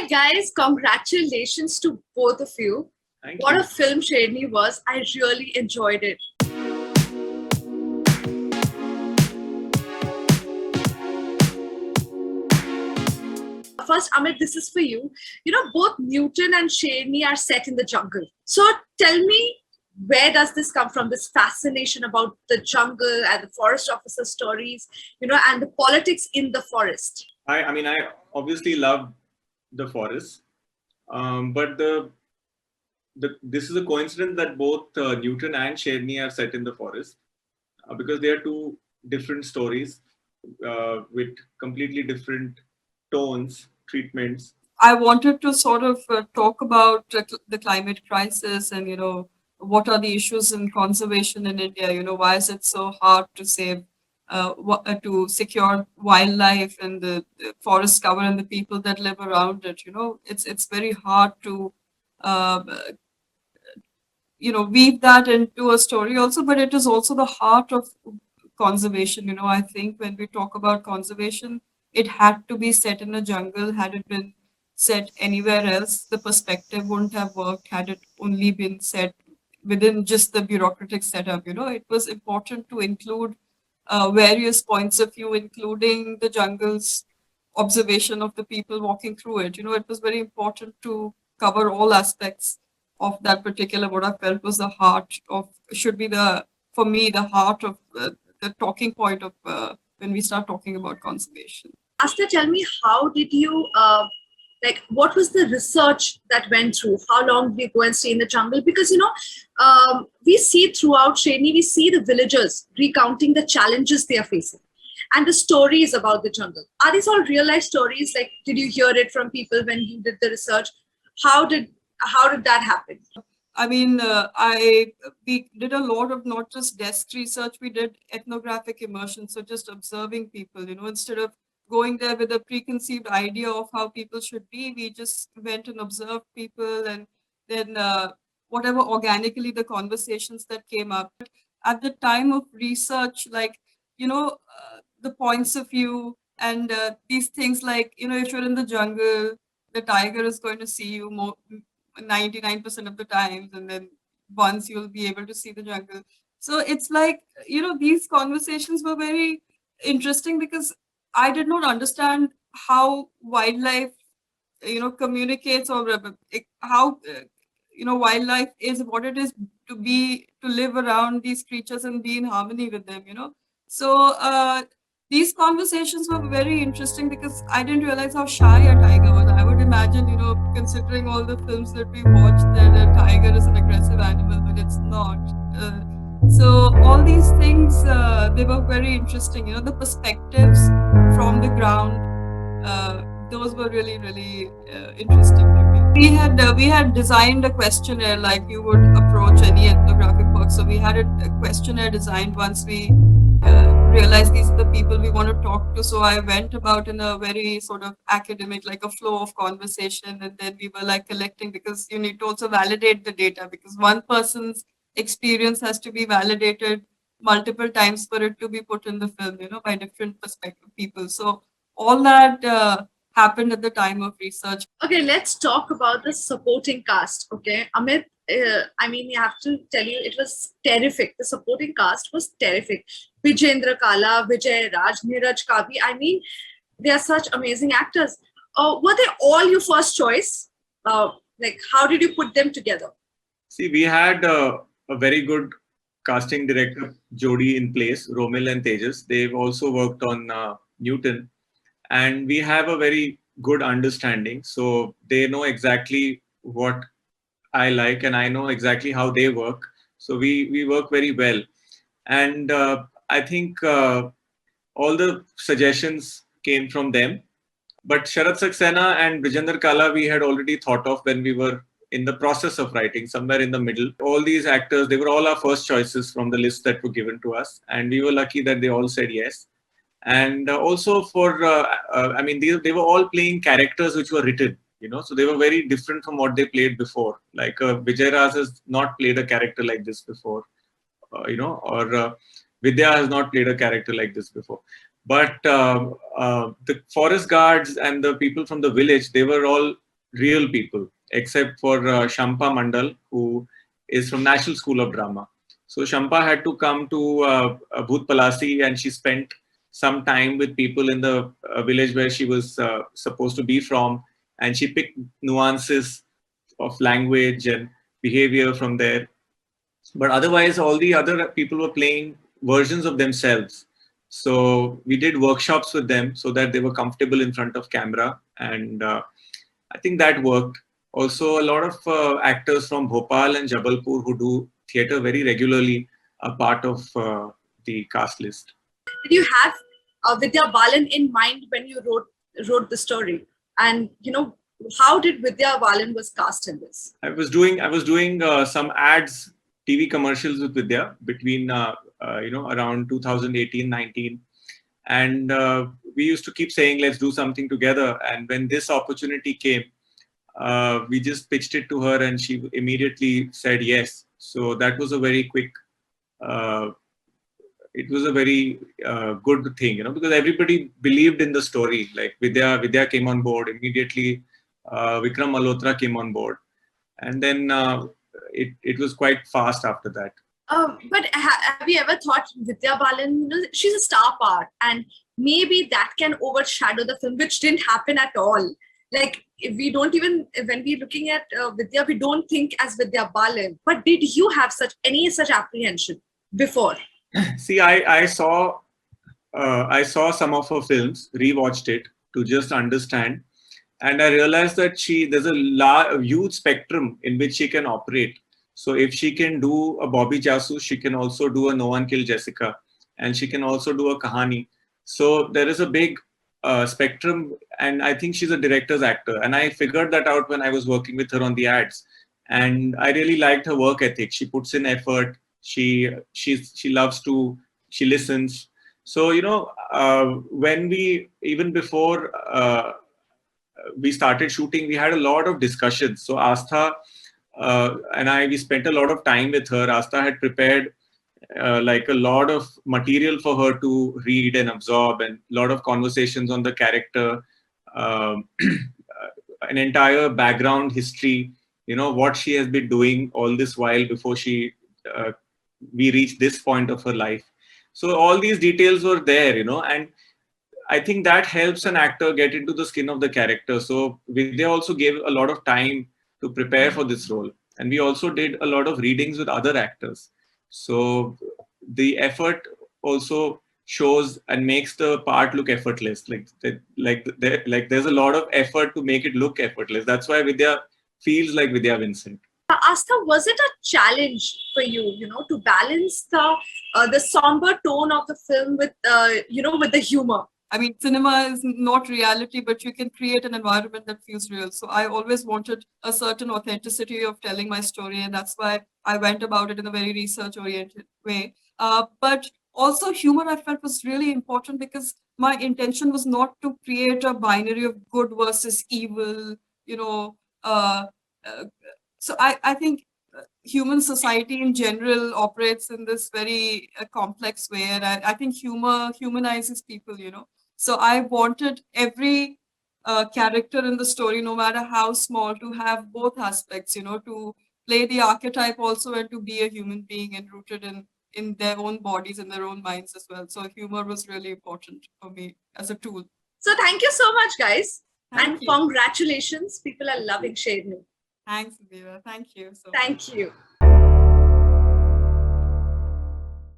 guys, congratulations to both of you. Thank What you. a film Sherni was. I really enjoyed it. First, Amit, this is for you. You know, both Newton and Sherni are set in the jungle. So tell me, where does this come from? This fascination about the jungle and the forest officer stories, and the politics in the forest. I obviously love the forest, but this is a coincidence that both Newton and Sherni are set in the forest because they are two different stories with completely different tones, treatments. I wanted to sort of talk about the climate crisis and, what are the issues in conservation in India? Why is it so hard to save, to secure wildlife and the forest cover and the people that live around it? It's very hard to, uh, weave that into a story also, but it is also the heart of conservation. I think when we talk about conservation, it had to be set in a jungle. Had it been set anywhere else, the perspective wouldn't have worked. Had it only been set within just the bureaucratic setup, it was important to include various points of view, including the jungle's observation of the people walking through it. It was very important to cover all aspects of that particular, what I felt was the heart of, should be for me, the heart of the talking point of when we start talking about conservation. Asta, tell me, how did you, what was the research that went through? How long did you go and stay in the jungle? Because, we see throughout Sherni, we see the villagers recounting the challenges they are facing and the stories about the jungle. Are these all real life stories? Like, did you hear it from people when you did the research? How did that happen? I mean, we did a lot of not just desk research, we did ethnographic immersion. So just observing people, instead of going there with a preconceived idea of how people should be, we just went and observed people, and then whatever organically the conversations that came up. At the time of research, the points of view and these things, like, if you're in the jungle, the tiger is going to see you more 99% of the times, and then once you'll be able to see the jungle. So it's like, these conversations were very interesting because I did not understand how wildlife, communicates, or how, wildlife is, what it is to live around these creatures and be in harmony with them. So these conversations were very interesting because I didn't realize how shy a tiger was. I would imagine, considering all the films that we watched, that a tiger is an aggressive animal, but it's not. So all these things, they were very interesting. The perspectives from the ground, those were really, really interesting to me. We had designed a questionnaire like you would approach any ethnographic work. So we had a questionnaire designed once we realized these are the people we want to talk to. So I went about in a very sort of academic, like a flow of conversation, and then we were like collecting, because you need to also validate the data, because one person's experience has to be validated multiple times for it to be put in the film, by different perspective people. So all that happened at the time of research. Okay, let's talk about the supporting cast. Okay, Amit, you have to tell you, it was terrific. The supporting cast was terrific. Vijayendra Kala, Vijay Raj, Neeraj Kavi. They are such amazing actors. Were they all your first choice? How did you put them together? See, we had a very good casting director, Jodi, in place, Romil and Tejas. They've also worked on Newton, and we have a very good understanding. So they know exactly what I like, and I know exactly how they work. So we work very well. And I think all the suggestions came from them. But Sharat Saxena and Vijender Kala, we had already thought of when we were in the process of writing, somewhere in the middle. All these actors, they were all our first choices from the list that were given to us. And we were lucky that they all said yes. And also they were all playing characters which were written, so they were very different from what they played before. Like Vijay Raj has not played a character like this before, or Vidya has not played a character like this before. But the forest guards and the people from the village, they were all real people, except for Shampa Mandal, who is from National School of Drama. So Shampa had to come to Bhoot Palasi, and she spent some time with people in the village where she was supposed to be from, and she picked nuances of language and behavior from there. But otherwise, all the other people were playing versions of themselves. So we did workshops with them so that they were comfortable in front of camera, and I think that worked. Also, a lot of actors from Bhopal and Jabalpur who do theatre very regularly are part of the cast list. Did you have Vidya Balan in mind when you wrote the story? And how did Vidya Balan was cast in this? I was doing some ads, TV commercials with Vidya between around 2018-19, and we used to keep saying let's do something together. And when this opportunity came, we just pitched it to her, and she immediately said yes. So that was a very quick. It was a very good thing, because everybody believed in the story. Like Vidya came on board immediately. Vikram Malhotra came on board, and then it was quite fast after that. But have you ever thought Vidya Balan? She's a star power, and maybe that can overshadow the film, which didn't happen at all. Like we don't even, when we're looking at Vidya, we don't think as Vidya Balan. But did you have any such apprehension before? See, I saw some of her films, rewatched it to just understand, and I realized that there's a huge spectrum in which she can operate. So if she can do a Bobby Jasus, she can also do a No One Killed Jessica, and she can also do a Kahani. So there is a big spectrum, and I think she's a director's actor. And I figured that out when I was working with her on the ads, and I really liked her work ethic. She puts in effort. She loves to. She listens. So when even before we started shooting, we had a lot of discussions. So Astha and we spent a lot of time with her. Astha had prepared like a lot of material for her to read and absorb, and a lot of conversations on the character, an entire background history, what she has been doing all this while before we reached this point of her life. So all these details were there, and I think that helps an actor get into the skin of the character. So Vidya also gave a lot of time to prepare for this role. And we also did a lot of readings with other actors. So the effort also shows and makes the part look effortless. There's a lot of effort to make it look effortless. That's why Vidya feels like Vidya Vincent. Astha, was it a challenge for you, to balance the somber tone of the film with, with the humor? I mean, cinema is not reality, but you can create an environment that feels real. So I always wanted a certain authenticity of telling my story, and that's why I went about it in a very research-oriented way. But also humor, I felt, was really important because my intention was not to create a binary of good versus evil, so I think human society in general operates in this very complex way, and I think humor humanizes people, So I wanted every character in the story, no matter how small, to have both aspects, to play the archetype also and to be a human being and rooted in their own bodies and their own minds as well. So humor was really important for me as a tool. So thank you so much, guys. Thank you. Congratulations. People are loving Sherni. Thanks, Vera. Thank you. Thank you.